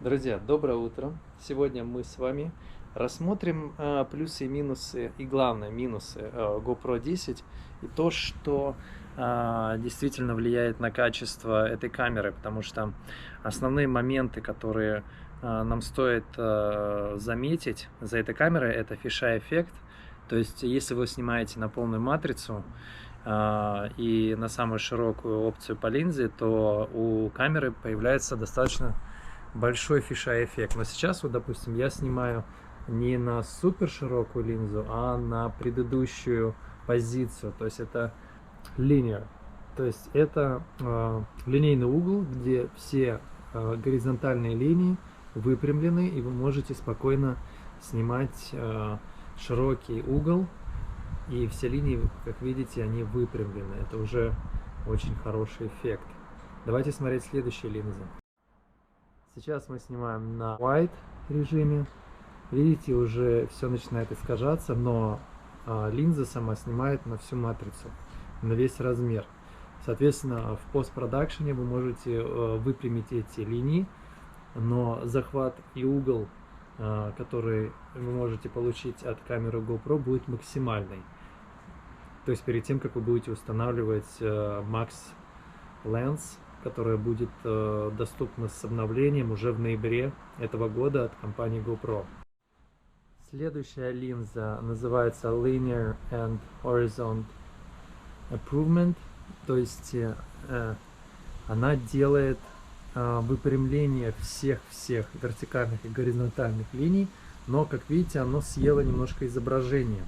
Друзья, доброе утро! Сегодня мы с вами рассмотрим плюсы и минусы, и главное минусы GoPro 10 и то, что действительно влияет на качество этой камеры, потому что основные моменты, которые нам стоит заметить за этой камерой, это фишай эффект. То есть, если вы снимаете на полную матрицу и на самую широкую опцию по линзе, то у камеры появляется достаточно большой фишай эффект. Но сейчас, вот, допустим, я снимаю не на супер широкую линзу, а на предыдущую позицию. То есть это linear. То есть это линейный угол, где все горизонтальные линии выпрямлены, и вы можете спокойно снимать широкий угол, и все линии, как видите, они выпрямлены. Это уже очень хороший эффект. Давайте смотреть следующие линзы. Сейчас мы снимаем на wide режиме. Видите, уже все начинает искажаться, но линза сама снимает на всю матрицу, на весь размер. Соответственно, в постпродакшене вы можете выпрямить эти линии, но захват и угол, который вы можете получить от камеры GoPro, будет максимальный. То есть перед тем, как вы будете устанавливать Max Lens, которая будет доступна с обновлением уже в ноябре этого года от компании GoPro. Следующая линза называется Linear and Horizontal Improvement, то есть она делает выпрямление всех вертикальных и горизонтальных линий, но, как видите, оно съело немножко изображение.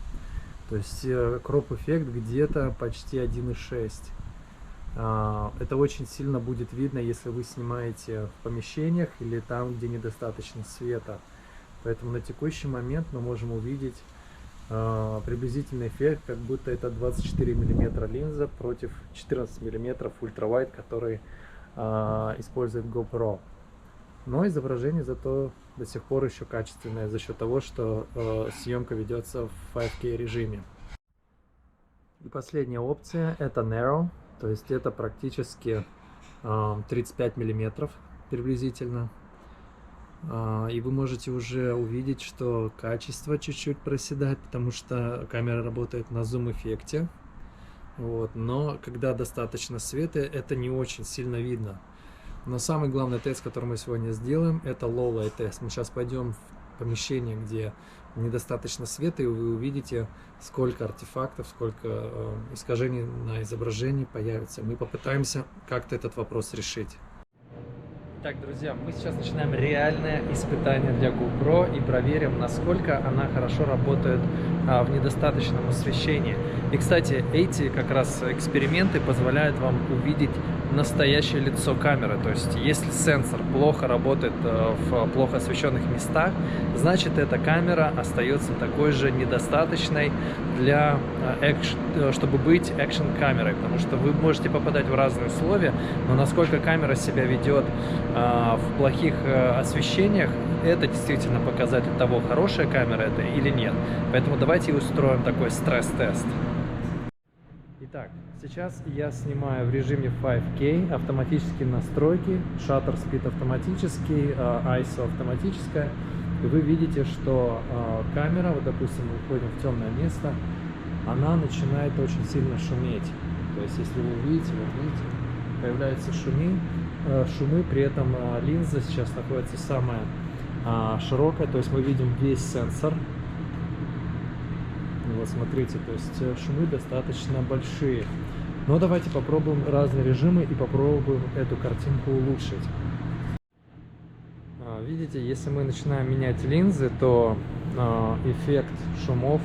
То есть кроп-эффект где-то почти 1,6. Это очень сильно будет видно, если вы снимаете в помещениях или там, где недостаточно света. Поэтому на текущий момент мы можем увидеть приблизительный эффект, как будто это 24 мм линза против 14 мм ультравайд, который использует GoPro. Но изображение зато до сих пор еще качественное за счет того, что съемка ведется в 5K режиме. И последняя опция — это Narrow. То есть это практически 35 миллиметров приблизительно. И вы можете уже увидеть, что качество чуть-чуть проседает, потому что камера работает на зум-эффекте. Вот. Но когда достаточно света, это не очень сильно видно. Но самый главный тест, который мы сегодня сделаем, это Low Light тест. Мы сейчас пойдем в помещение, где недостаточно света, и вы увидите, сколько артефактов, сколько искажений на изображении появится. Мы попытаемся как-то этот вопрос решить. Итак, друзья, мы сейчас начинаем реальное испытание для GoPro и проверим, насколько она хорошо работает в недостаточном освещении. И, кстати, эти как раз эксперименты позволяют вам увидеть настоящее лицо камеры. То есть, если сенсор плохо работает в плохо освещенных местах, значит, эта камера остается такой же недостаточной для чтобы быть экшн-камерой. Потому что вы можете попадать в разные условия, но насколько камера себя ведет в плохих освещениях, это действительно показатель того, хорошая камера это или нет. Поэтому давайте устроим такой стресс-тест. Итак, сейчас я снимаю в режиме 5K, автоматические настройки, shutter speed автоматический, ISO автоматическая. И вы видите, что камера, вот допустим, мы уходим в темное место, она начинает очень сильно шуметь. То есть, если вы увидите, вот видите, появляются шумы, при этом линза сейчас находится самая широкая, то есть мы видим весь сенсор. Вот смотрите, то есть шумы достаточно большие. Но давайте попробуем разные режимы и попробуем эту картинку улучшить. Видите, если мы начинаем менять линзы, то эффект шумов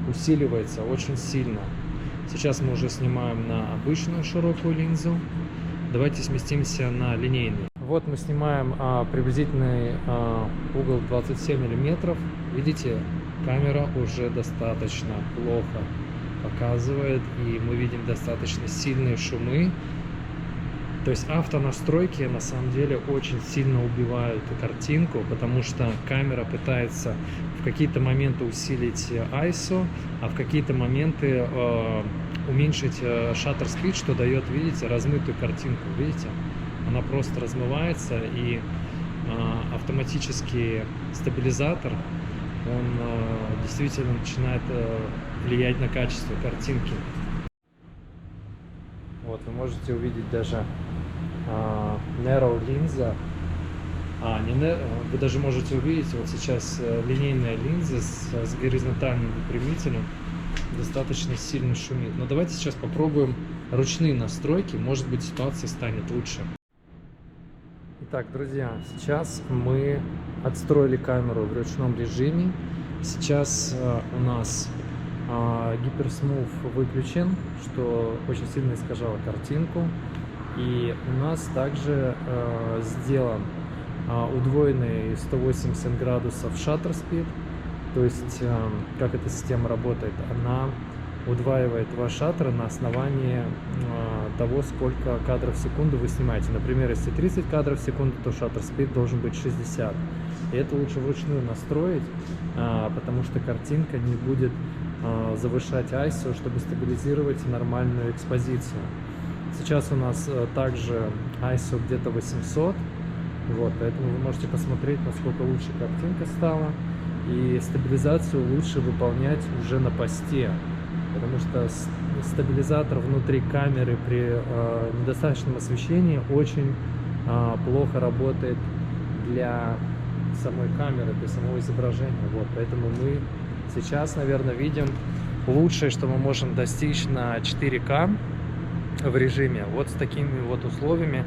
усиливается очень сильно. Сейчас мы уже снимаем на обычную широкую линзу. Давайте сместимся на линейный. Вот мы снимаем приблизительный угол 27 мм. Видите, камера уже достаточно плохо показывает, и мы видим достаточно сильные шумы. То есть автонастройки на самом деле очень сильно убивают картинку, потому что камера пытается в какие-то моменты усилить ISO, а в какие-то моменты уменьшить shutter speed, что дает, видите, размытую картинку. Видите, она просто размывается, и автоматический стабилизатор, он действительно начинает влиять на качество картинки. Вот вы можете увидеть даже narrow линза. Вы даже можете увидеть вот сейчас линейная линза с горизонтальным выпрямителем достаточно сильно шумит. Но давайте сейчас попробуем ручные настройки, может быть, ситуация станет лучше. Итак, друзья, сейчас мы отстроили камеру в ручном режиме. Сейчас у нас гиперсмув выключен, что очень сильно искажало картинку. И у нас также сделан удвоенный 180 градусов shutter speed. То есть, как эта система работает, она удваивает ваш шаттер на основании того, сколько кадров в секунду вы снимаете. Например, если 30 кадров в секунду, то shutter speed должен быть 60. И это лучше вручную настроить, потому что картинка не будет завышать ISO, чтобы стабилизировать нормальную экспозицию. Сейчас у нас также ISO где-то 800, вот, поэтому вы можете посмотреть, насколько лучше картинка стала. И стабилизацию лучше выполнять уже на посте, потому что стабилизатор внутри камеры при недостаточном освещении очень плохо работает для самой камеры, для самого изображения. Вот, поэтому мы сейчас, наверное, видим лучшее, что мы можем достичь на 4К в режиме. Вот с такими вот условиями.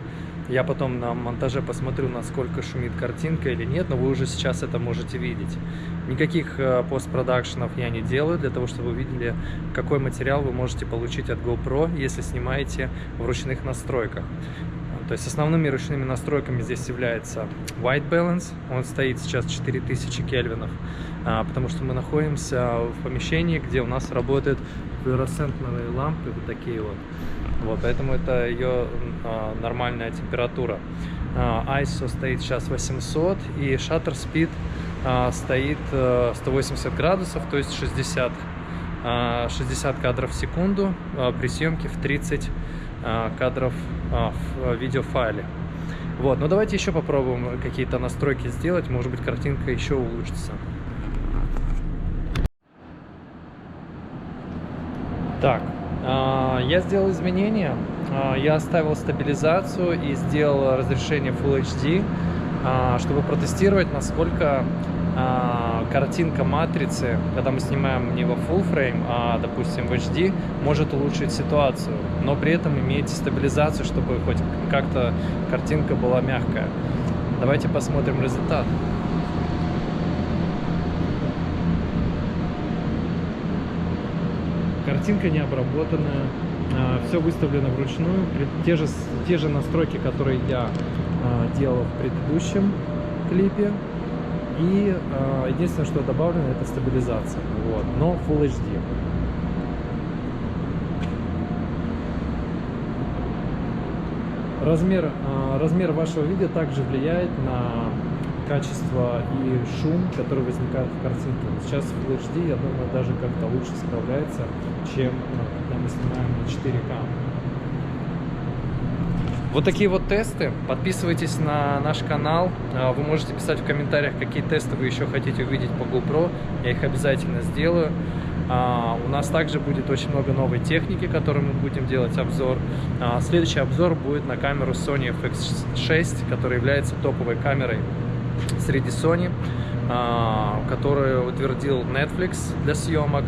Я потом на монтаже посмотрю, насколько шумит картинка или нет, но вы уже сейчас это можете видеть. Никаких постпродакшенов я не делаю, для того, чтобы вы видели, какой материал вы можете получить от GoPro, если снимаете в ручных настройках. То есть основными ручными настройками здесь является White Balance, он стоит сейчас 4000 кельвинов, потому что мы находимся в помещении, где у нас работают флуоресцентные лампы, вот такие вот. Вот, поэтому это ее нормальная температура. ISO стоит сейчас 800 и shutter speed стоит 180 градусов, то есть 60 кадров в секунду при съемке в 30 кадров в видеофайле. Вот, но давайте еще попробуем какие-то настройки сделать, может быть, картинка еще улучшится. Так, я сделал изменения, я оставил стабилизацию и сделал разрешение Full HD, чтобы протестировать, насколько картинка матрицы, когда мы снимаем не во Full Frame, а, допустим, в HD, может улучшить ситуацию, но при этом иметь стабилизацию, чтобы хоть как-то картинка была мягкая. Давайте посмотрим результат. Картинка не обработанная, все выставлено вручную, те же настройки, которые я делал в предыдущем клипе. И единственное, что добавлено, это стабилизация, вот, но Full HD. Размер вашего видео также влияет на качество и шум, который возникает в картинке. Сейчас Full HD, я думаю, даже как-то лучше справляется, чем когда мы снимаем на 4К. Вот такие вот тесты. Подписывайтесь на наш канал. Вы можете писать в комментариях, какие тесты вы еще хотите увидеть по GoPro. Я их обязательно сделаю. У нас также будет очень много новой техники, которой мы будем делать обзор. Следующий обзор будет на камеру Sony FX6, которая является топовой камерой среди Sony, которую утвердил Netflix для съемок.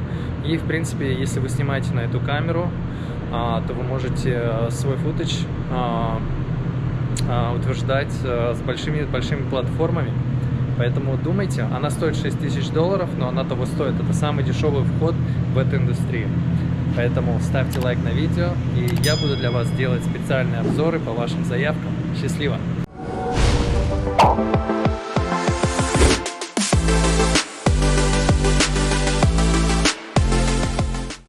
И, в принципе, если вы снимаете на эту камеру, то вы можете свой футаж утверждать с большими платформами. Поэтому думайте, она стоит $6000, но она того стоит. Это самый дешевый вход в эту индустрию. Поэтому ставьте лайк на видео, и я буду для вас делать специальные обзоры по вашим заявкам. Счастливо!